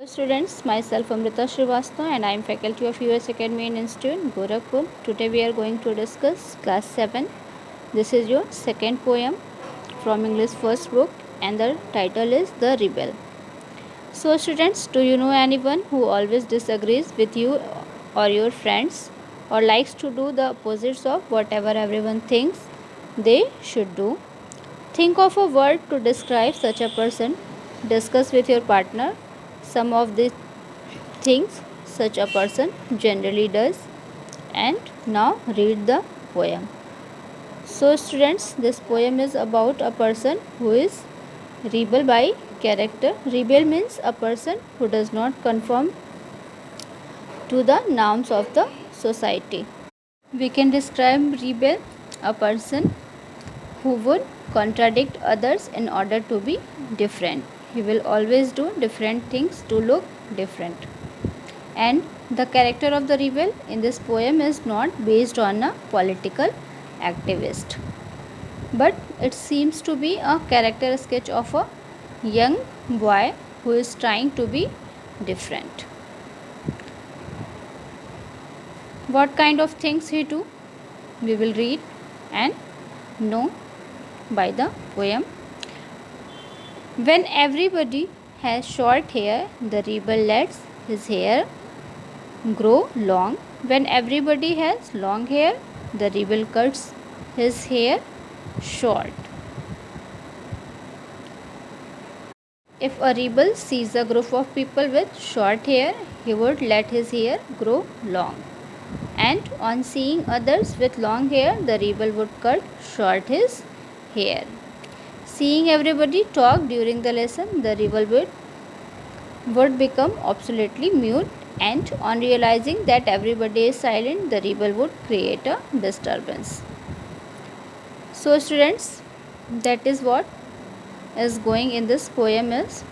Hello students, myself Amrita Srivastava and I am faculty of US Academy in Institute, Gorakhpur. Today we are going to discuss class 7. This is your second poem from English first book and the title is The Rebel. So students, do you know anyone who always disagrees with you or your friends or likes to do the opposites of whatever everyone thinks they should do? Think of a word to describe such a person. Discuss with your partner some of the things such a person generally does. And now read the poem. So students, this poem is about a person who is rebel by character. Rebel means a person who does not conform to the norms of the society. We can describe rebel a person who would contradict others in order to be different. He will always do different things to look different. And the character of the rebel in this poem is not based on a political activist, but it seems to be a character sketch of a young boy who is trying to be different. What kind of things he do? We will read and know by the poem. When everybody has short hair, the rebel lets his hair grow long. When everybody has long hair, the rebel cuts his hair short. If a rebel sees a group of people with short hair, he would let his hair grow long. And on seeing others with long hair, the rebel would cut short his hair. Seeing everybody talk during the lesson, the rebel would become absolutely mute, and on realizing that everybody is silent, the rebel would create a disturbance. So students, that is what is going in this poem is.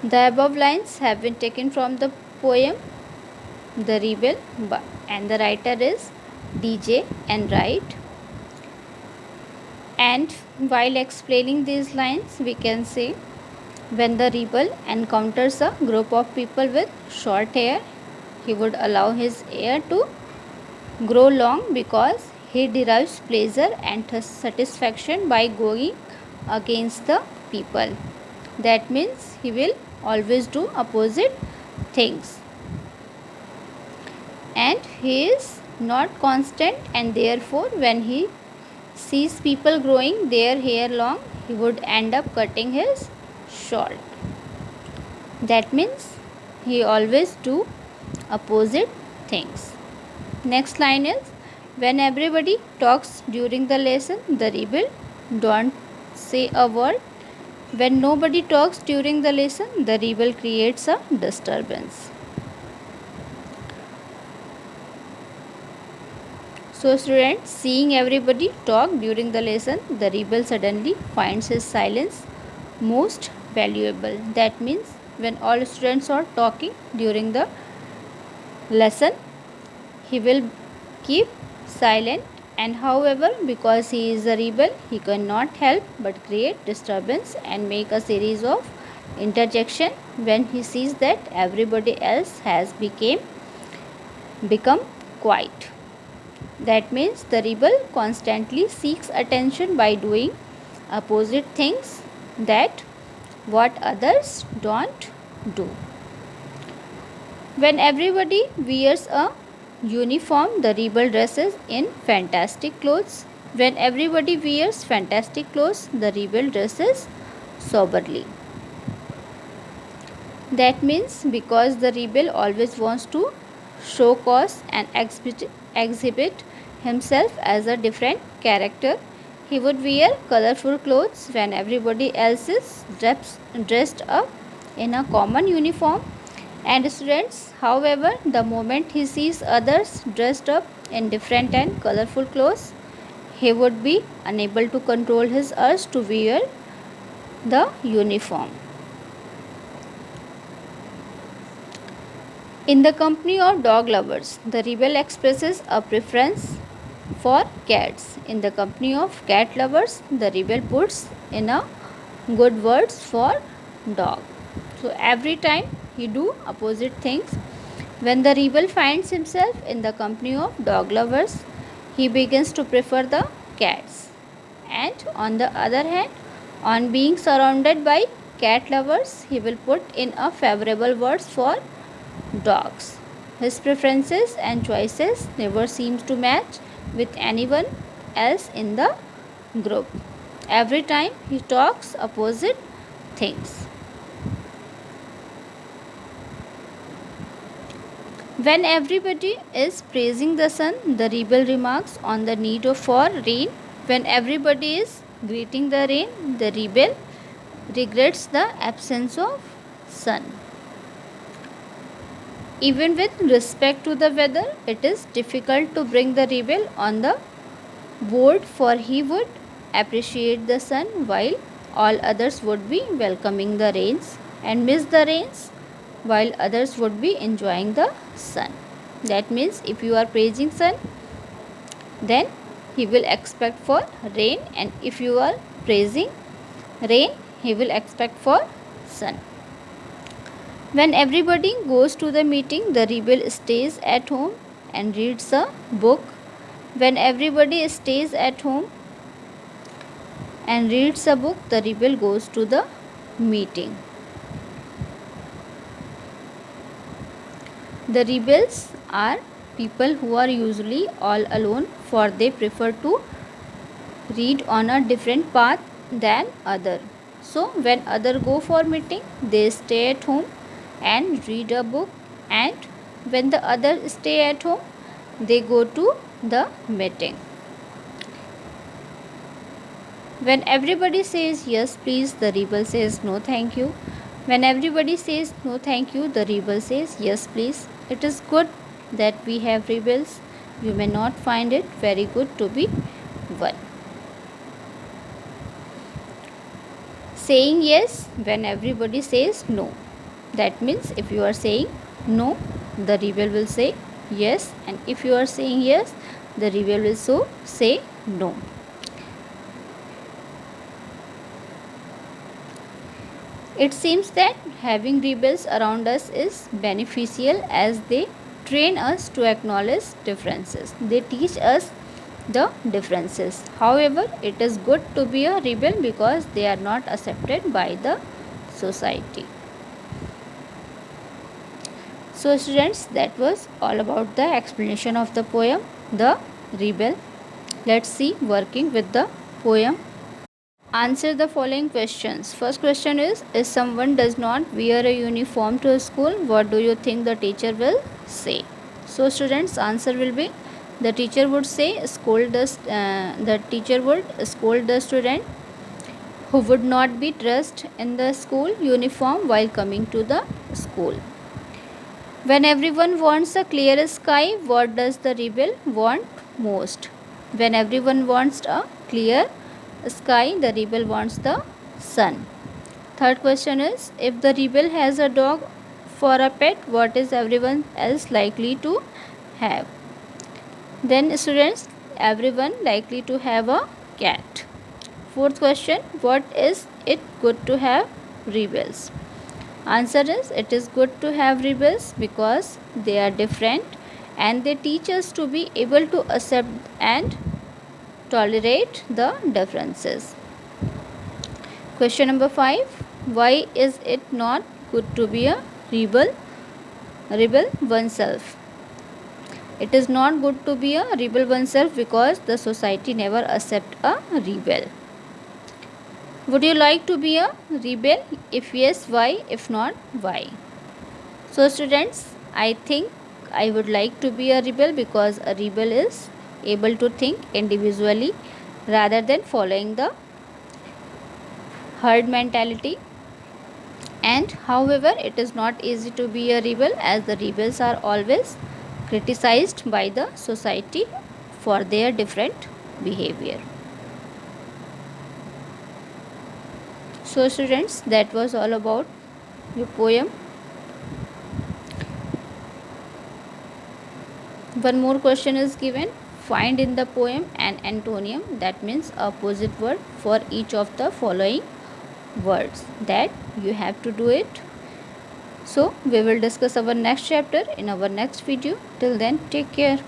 The above lines have been taken from the poem The Rebel and the writer is DJ Enright. And while explaining these lines, we can say, when the rebel encounters a group of people with short hair, he would allow his hair to grow long because he derives pleasure and satisfaction by going against the people. That means he will always do opposite things. And he is not constant, and therefore when he sees people growing their hair long, he would end up cutting his short. That means he always do opposite things. Next line is, when everybody talks during the lesson, the rebel don't say a word. When nobody talks during the lesson, the rebel creates a disturbance. So students, seeing everybody talk during the lesson, the rebel suddenly finds his silence most valuable. That means when all students are talking during the lesson, he will keep silent, and however, because he is a rebel, he cannot help but create disturbance and make a series of interjection when he sees that everybody else has become quiet. That means the rebel constantly seeks attention by doing opposite things that what others don't do. When everybody wears a uniform, the rebel dresses in fantastic clothes. When everybody wears fantastic clothes, the rebel dresses soberly. That means because the rebel always wants to show cause and exhibit himself as a different character, he would wear colorful clothes when everybody else is dressed up in a common uniform. And students, however, the moment he sees others dressed up in different and colorful clothes, he would be unable to control his urge to wear the uniform. In the company of dog lovers, the rebel expresses a preference for cats. In the company of cat lovers, the rebel puts in a good words for dog. So every time he do opposite things. When the rebel finds himself in the company of dog lovers, he begins to prefer the cats. And on the other hand, on being surrounded by cat lovers, he will put in a favorable words for dogs. His preferences and choices never seems to match with anyone else in the group. Every time he talks opposite things. When everybody is praising the sun, the rebel remarks on the need for rain. When everybody is greeting the rain, the rebel regrets the absence of sun. Even with respect to the weather, it is difficult to bring the rebel on the board, for he would appreciate the sun while all others would be welcoming the rains, and miss the rains while others would be enjoying the sun. That means if you are praising sun, then he will expect for rain, and if you are praising rain, he will expect for sun. When everybody goes to the meeting, the rebel stays at home and reads a book. When everybody stays at home and reads a book, the rebel goes to the meeting. The rebels are people who are usually all alone, for they prefer to read on a different path than other. So when other go for meeting, they stay at home and read a book, and when the other stay at home, they go to the meeting. When everybody says yes please, the rebel says no thank you. When everybody says no thank you, the rebel says yes please. It is good that we have rebels. You may not find it very good to be one. Saying yes when everybody says no. That means if you are saying no, the rebel will say yes, and if you are saying yes, the rebel will so say no. It seems that having rebels around us is beneficial, as they train us to acknowledge differences. They teach us the differences. However, it is good to be a rebel because they are not accepted by the society. So students, that was all about the explanation of the poem The Rebel. Let's see working with the poem. Answer the following questions. First question is, if someone does not wear a uniform to school, what do you think the teacher will say? So students, answer will be, the teacher would say the teacher would scold the student who would not be dressed in the school uniform while coming to the school. When everyone wants a clear sky, what does the rebel want most? When everyone wants a clear sky, the rebel wants the sun. Third question is, if the rebel has a dog for a pet, what is everyone else likely to have? Then students, everyone likely to have a cat. Fourth question, what is it good to have rebels? Answer is, it is good to have rebels because they are different and they teach us to be able to accept and tolerate the differences. Question number 5, why is it not good to be a rebel oneself? It is not good to be a rebel oneself because the society never accept a rebel. Would you like to be a rebel? If yes, why? If not, why? So students, I think I would like to be a rebel because a rebel is able to think individually rather than following the herd mentality. And however, it is not easy to be a rebel, as the rebels are always criticized by the society for their different behavior. So students, that was all about your poem. One more question is given. Find in the poem an antonym, that means opposite word, for each of the following words. That you have to do it. So we will discuss our next chapter in our next video. Till then, take care.